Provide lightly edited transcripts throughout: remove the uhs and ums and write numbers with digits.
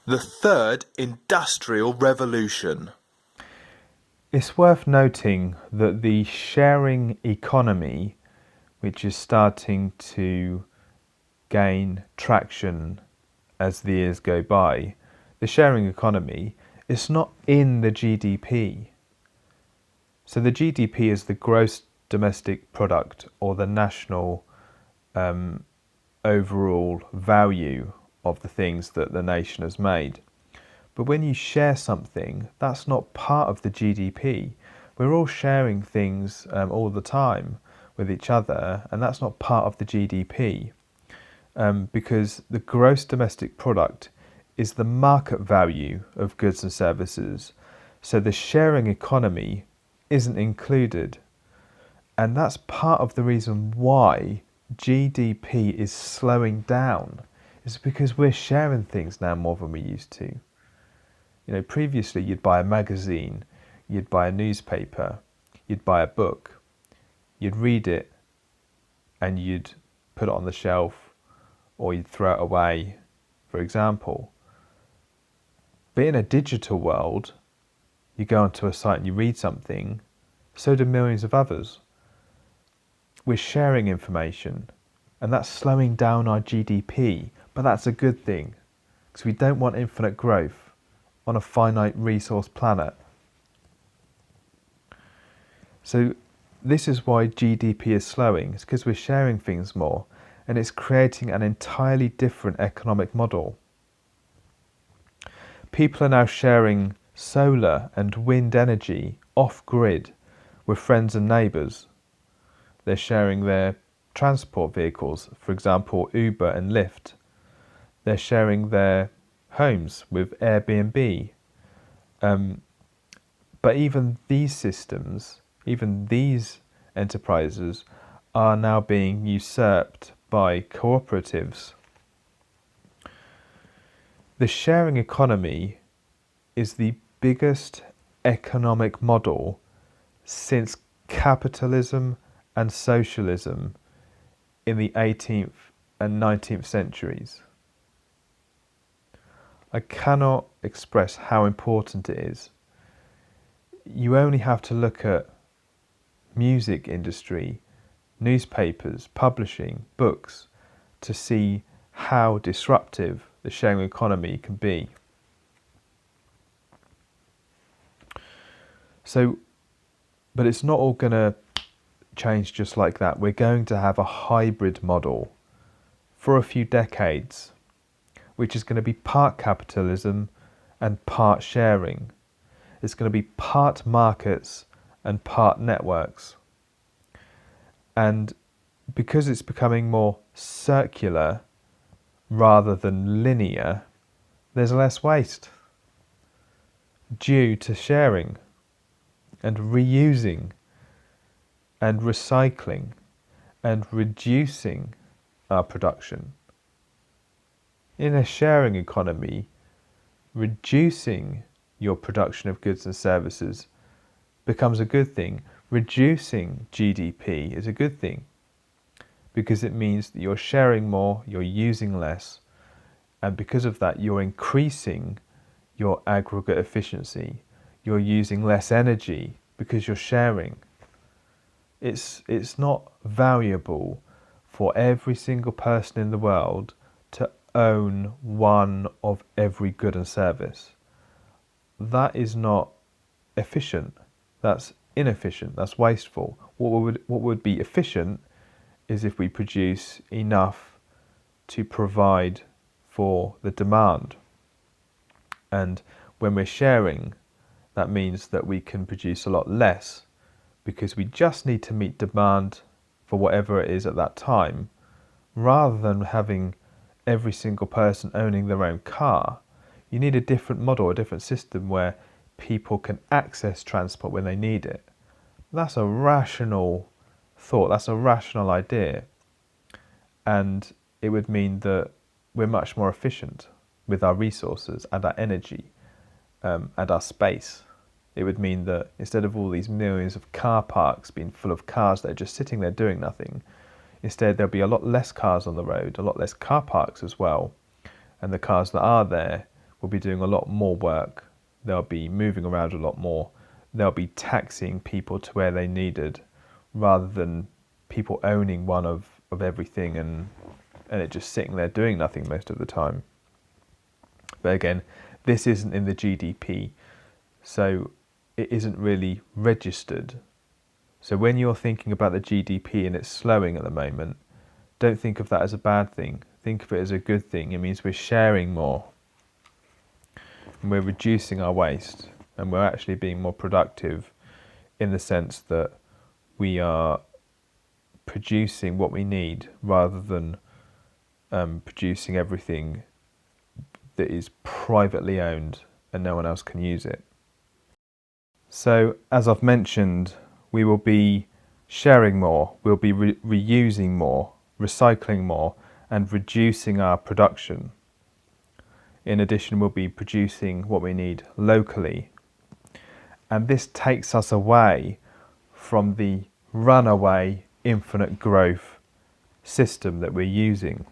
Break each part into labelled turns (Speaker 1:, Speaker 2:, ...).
Speaker 1: The third industrial revolution.
Speaker 2: It's worth noting that the sharing economy, which is starting to gain traction as the years go by, the sharing economy is not in the GDP. So the GDP is the gross domestic product, or the national overall value of the things that the nation has made. But when you share something, that's not part of the GDP. We're all sharing things all the time with each other, and that's not part of the GDP, because the gross domestic product is the market value of goods and services. So the sharing economy isn't included. And that's part of the reason why GDP is slowing down, is because we're sharing things now more than we used to. You know, previously you'd buy a magazine, you'd buy a newspaper, you'd buy a book, you'd read it, and you'd put it on the shelf, or you'd throw it away, for example. But in a digital world, you go onto a site and you read something, so do millions of others. We're sharing information, and that's slowing down our GDP, but that's a good thing, because we don't want infinite growth on a finite resource planet. So this is why GDP is slowing. It's because we're sharing things more, and it's creating an entirely different economic model. People are now sharing solar and wind energy off-grid with friends and neighbours. They're sharing their transport vehicles, for example Uber and Lyft. They're sharing their homes with Airbnb. But even these systems, even these enterprises, are now being usurped by cooperatives. The sharing economy is the biggest economic model since capitalism and socialism in the 18th and 19th centuries. I cannot express how important it is. You only have to look at music industry, newspapers, publishing, books, to see how disruptive the sharing economy can be. So, but it's not all going to change just like that. We're going to have a hybrid model for a few decades, which is going to be part capitalism and part sharing. It's going to be part markets and part networks. And because it's becoming more circular rather than linear, there's less waste due to sharing and reusing and recycling and reducing our production. In a sharing economy, reducing your production of goods and services becomes a good thing. Reducing GDP is a good thing, because it means that you're sharing more, you're using less, and because of that you're increasing your aggregate efficiency. You're using less energy because you're sharing. It's not valuable for every single person in the world to own one of every good and service. That is not efficient. That's inefficient. That's wasteful. What would be efficient is if we produce enough to provide for the demand. And when we're sharing, that means that we can produce a lot less, because we just need to meet demand for whatever it is at that time, rather than having every single person owning their own car. You need a different model, a different system where people can access transport when they need it. That's a rational thought, that's a rational idea. And it would mean that we're much more efficient with our resources and our energy and our space. It would mean that instead of all these millions of car parks being full of cars that are just sitting there doing nothing, instead there'll be a lot less cars on the road, a lot less car parks as well. And the cars that are there will be doing a lot more work. They'll be moving around a lot more. They'll be taxiing people to where they needed, rather than people owning one of everything and it just sitting there doing nothing most of the time. But again, this isn't in the GDP, so it isn't really registered. So when you're thinking about the GDP and it's slowing at the moment, don't think of that as a bad thing. Think of it as a good thing. It means we're sharing more and we're reducing our waste, and we're actually being more productive in the sense that we are producing what we need rather than producing everything that is privately owned and no one else can use it. So, as I've mentioned, we will be sharing more, we'll be reusing more, recycling more, and reducing our production. In addition, we'll be producing what we need locally. And this takes us away from the runaway infinite growth system that we're using.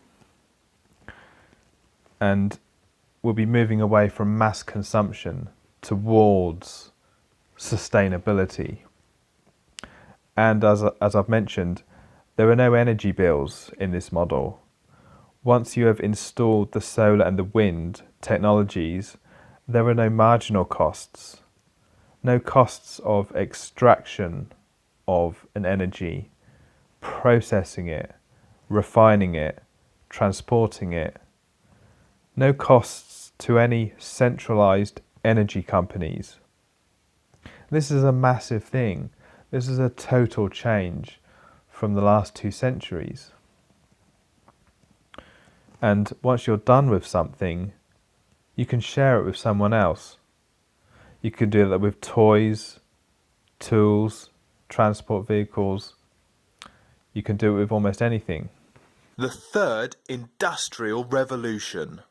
Speaker 2: And we'll be moving away from mass consumption towards sustainability. And as I've mentioned, there are no energy bills in this model. Once you have installed the solar and the wind technologies, there are no marginal costs. No costs of extraction of an energy, processing it, refining it, transporting it. No costs to any centralized energy companies. This is a massive thing. This is a total change from the last 2 centuries. And once you're done with something, you can share it with someone else. You can do that with toys, tools, transport vehicles. You can do it with almost anything.
Speaker 1: The third industrial revolution.